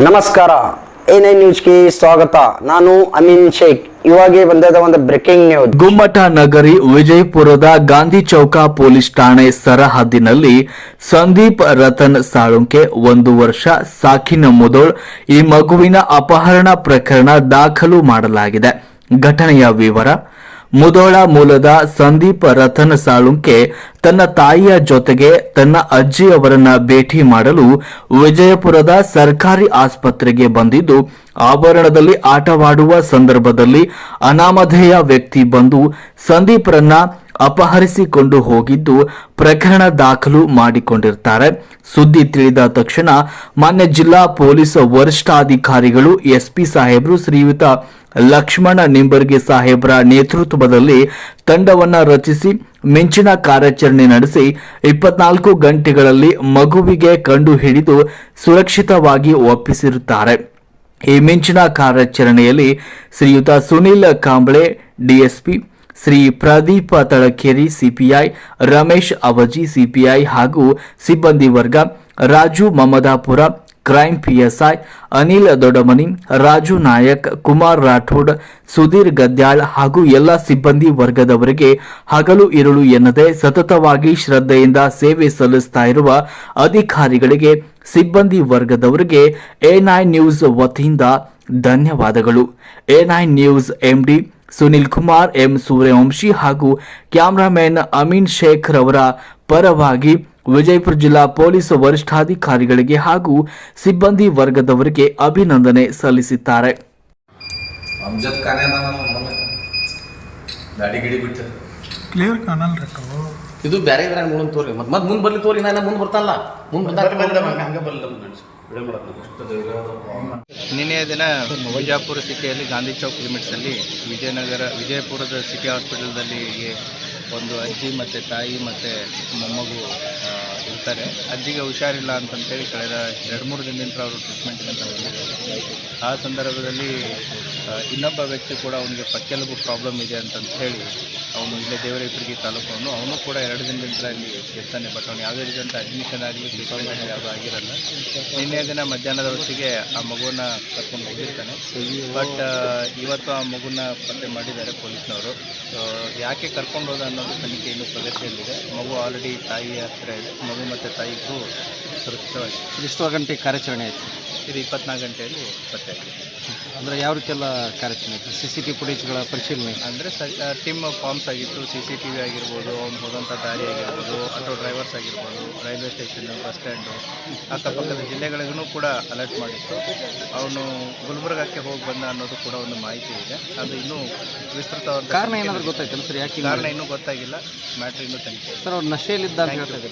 ನಮಸ್ಕಾರ A9 ನ್ಯೂಸ್ಗೆ ಸ್ವಾಗತ. ನಾನು ಅಮೀನ್ ಶೇಖ್. ಇವಾಗೆ ಬಂದದ ಒಂದು ಬ್ರೇಕಿಂಗ್ ನ್ಯೂಸ್. ಗುಮ್ಮಟ ನಗರಿ ವಿಜಯಪುರದ ಗಾಂಧಿ ಚೌಕ ಪೊಲೀಸ್ ಠಾಣೆ ಸರಹದ್ದಿನಲ್ಲಿ ಸಂದೀಪ್ ರತನ್ ಸಾಳುಂಕೆ 1 ವರ್ಷ ಸಾಕಿನ ಮುದೋಳ್ ಈ ಮಗುವಿನ ಅಪಹರಣ ಪ್ರಕರಣ ದಾಖಲು ಮಾಡಲಾಗಿದೆ. ಘಟನೆಯ ವಿವರ: ಮುದೋಳ ಮೂಲದ ಸಂದೀಪ್ ರತನ್ ಸಾಳುಂಕೆ ತನ್ನ ತಾಯಿಯ ಜೊತೆಗೆ ತನ್ನ ಅಜ್ಜಿಯವರನ್ನ ಭೇಟಿ ಮಾಡಲು ವಿಜಯಪುರದ ಸರ್ಕಾರಿ ಆಸ್ಪತ್ರೆಗೆ ಬಂದಿದ್ದು, ಆವರಣದಲ್ಲಿ ಆಟವಾಡುವ ಸಂದರ್ಭದಲ್ಲಿ ಅನಾಮಧೇಯ ವ್ಯಕ್ತಿ ಬಂದು ಸಂದೀಪ್ರನ್ನ ಅಪಹರಿಸಿಕೊಂಡು ಹೋಗಿದ್ದು ಪ್ರಕರಣ ದಾಖಲು ಮಾಡಿಕೊಂಡಿರ್ತಾರೆ. ಸುದ್ದಿ ತಿಳಿದ ತಕ್ಷಣ ಮಾನ್ಯ ಜಿಲ್ಲಾ ಪೊಲೀಸ್ ವರಿಷ್ಠಾಧಿಕಾರಿಗಳು ಎಸ್ಪಿ ಸಾಹೇಬರು ಶ್ರೀಯುತ ಲಕ್ಷ್ಮಣ ನಿಂಬರ್ಗಿ ಸಾಹೇಬ್ರ ನೇತೃತ್ವದಲ್ಲಿ ತಂಡವನ್ನ ರಚಿಸಿ ಮಿಂಚಿನ ಕಾರ್ಯಾಚರಣೆ ನಡೆಸಿ 24 ಗಂಟೆಗಳಲ್ಲಿ ಮಗುವಿಗೆ ಕಂಡು ಹಿಡಿದು ಸುರಕ್ಷಿತವಾಗಿ ಒಪ್ಪಿಸಿರುತ್ತಾರೆ. ಈ ಮಿಂಚಿನ ಕಾರ್ಯಾಚರಣೆಯಲ್ಲಿ Shriyuta Sunil Kamble DSP, Shri Pradeep Talakeri CPI, Ramesh Avaji CPI ಹಾಗೂ ಸಿಬ್ಬಂದಿ ವರ್ಗ, ರಾಜು ಮಮದಾಪುರ ಕ್ರೈಮ್ ಪಿಎಸ್ಐ, ಅನಿಲ್ ದೊಡ್ಡಮನಿ, ರಾಜು ನಾಯಕ್, ಕುಮಾರ್ ರಾಠೋಡ್, ಸುಧೀರ್ ಗದ್ಯಾಳ್ ಹಾಗೂ ಎಲ್ಲ ಸಿಬ್ಬಂದಿ ವರ್ಗದವರಿಗೆ ಹಗಲು ಇರುಳು ಎನ್ನದೆ ಸತತವಾಗಿ ಶ್ರದ್ಧೆಯಿಂದ ಸೇವೆ ಸಲ್ಲಿಸ್ತಾ ಇರುವ ಅಧಿಕಾರಿಗಳಿಗೆ, ಸಿಬ್ಬಂದಿ ವರ್ಗದವರಿಗೆ A9 ನ್ಯೂಸ್ ವತಿಯಿಂದ ಧನ್ಯವಾದಗಳು. A9 news MD Sunil Kumar M Suryavanshi ಹಾಗೂ ಕ್ಯಾಮರಾಮನ್ ಅಮೀನ್ ಶೇಖ್ ರವರ ಪರವಾಗಿ ವಿಜಯಪುರ ಜಿಲ್ಲಾ ಪೊಲೀಸ್ ವರಿಷ್ಠಾಧಿಕಾರಿಗಳಿಗೆ ಹಾಗೂ ಸಿಬ್ಬಂದಿ ವರ್ಗದವರಿಗೆ ಅಭಿನಂದನೆ ಸಲ್ಲಿಸಿದ್ದಾರೆ. ಇದು ಬೇರೆ ನೋಡೋಣ ತೋರಿ ಮತ್ತೆ ಮುಂದೆ ಬರ್ಲಿ ತೋರಿ ನಾನು ಮುಂದೆ ಬರ್ತಲ್ಲ ನಿನ್ನೆಯ ದಿನ ವಿಜಯಪುರ ಸಿಟಿಯಲ್ಲಿ ಗಾಂಧಿ ಚೌಕ್ ಲಿಮಿಟ್ಸಲ್ಲಿ ವಿಜಯಪುರದ ಸಿಟಿ ಹಾಸ್ಪಿಟಲ್ದಲ್ಲಿ ಒಂದು ಅಜ್ಜಿ ಮತ್ತು ತಾಯಿ ಮತ್ತು ಮೊಮ್ಮಗು ಇರ್ತಾರೆ. ಅಜ್ಜಿಗೆ ಹುಷಾರಿಲ್ಲ ಅಂತಂತೇಳಿ ಕಳೆದ 2-3 ದಿನದಿಂದ ಅವರು ಟ್ರೀಟ್ಮೆಂಟಿಗೆ ತಂದಿದ್ದಾರೆ. ಆ ಸಂದರ್ಭದಲ್ಲಿ ಇನ್ನೊಬ್ಬ ವ್ಯಕ್ತಿ ಕೂಡ ಅವನಿಗೆ ಪಕ್ಕೆಲುಬು ಪ್ರಾಬ್ಲಮ್ ಇದೆ ಅಂತಂತ ಹೇಳಿ ಅವನು ಇಲ್ಲೇ ದೇವರಹಿಪ್ಪರಗಿ ತಾಲೂಕವನು, ಅವನು ಕೂಡ 2 ದಿನದಿಂದ ಇಲ್ಲಿ ಇರ್ತಾನೆ. ಬಟ್ ಅವನು ಯಾವುದೇ ರೀತಿಯಂಥ ಅಡ್ಮಿಷನ್ ಆಗಲಿ ಟ್ರೀಟ್ಮೆಂಟ್ ಯಾವುದೂ ಆಗಿರಲ್ಲ. ನಿನ್ನೆ ದಿನ ಮಧ್ಯಾಹ್ನದ ಹೊತ್ತಿಗೆ ಆ ಮಗುವನ್ನು ಕರ್ಕೊಂಡು ಹೋಗಿರ್ತಾನೆ. ಬಟ್ ಇವತ್ತು ಆ ಮಗುನ ಪತ್ತೆ ಮಾಡಿದ್ದಾರೆ ಪೊಲೀಸ್ನವರು. ಯಾಕೆ ಕರ್ಕೊಂಡು ಹೋದ ಅನ್ನೋದು ತನಿಖೆ ಇನ್ನೂ ಪ್ರಗತಿಯಲ್ಲಿದೆ. ಮಗು ಆಲ್ರೆಡಿ ತಾಯಿಯ ಹತ್ತಿರ ಇದೆ. ಮಗು ಮತ್ತು ತಾಯಿಗೂ ಸುರಕ್ಷಿತವಾಗಿ ಎಷ್ಟು ಗಂಟೆ ಕಾರ್ಯಾಚರಣೆ ಆಯಿತು? ಇದು 24 ಗಂಟೆಯಲ್ಲಿ ಪತ್ತೆ ಆಗಿದೆ. ಅಂದರೆ ಯಾವ ರೀತಿಯೆಲ್ಲ ಕಾರ್ಯಾಚರಣೆ ಆಯಿತು? CCTV ಫುಟೇಜ್ಗಳ ಪರಿಶೀಲನೆ ಅಂದರೆ ಟೀಮ್ ಫಾರ್ಮ್ಸ್ ಆಗಿತ್ತು. CCTV ಆಗಿರ್ಬೋದು, ಅವ್ನು ಹೋದಂಥ ದಾರಿ ಆಗಿರ್ಬೋದು, ಆಟೋ ಡ್ರೈವರ್ಸ್ ಆಗಿರ್ಬೋದು, ರೈಲ್ವೆ ಸ್ಟೇಷನ್, ಬಸ್ ಸ್ಟ್ಯಾಂಡು, ಅಕ್ಕಪಕ್ಕದ ಜಿಲ್ಲೆಗಳಿಗೂ ಕೂಡ ಅಲರ್ಟ್ ಮಾಡಿತ್ತು. ಅವನು ಗುಲ್ಬರ್ಗಕ್ಕೆ ಹೋಗಿ ಬಂದ ಅನ್ನೋದು ಕೂಡ ಒಂದು ಮಾಹಿತಿ ಇದೆ. ಅದು ಇನ್ನೂ ವಿಸ್ತೃತವಾದ ಕಾರಣ ಏನಾದರೂ ಗೊತ್ತಾಯ್ತು ಸರ್? ಯಾಕೆ ಕಾರಣ ಇನ್ನೂ ಗೊತ್ತಾಗಿಲ್ಲ. ಮ್ಯಾಟ್ರ್ ಇನ್ನೂ ತನಿಖೆ. ಸರ್ ಅವ್ರು ನಶೆಯಲ್ಲಿದ್ದ ಅಂತ ಹೇಳ್ತಾ ಇದ್ದಾರೆ.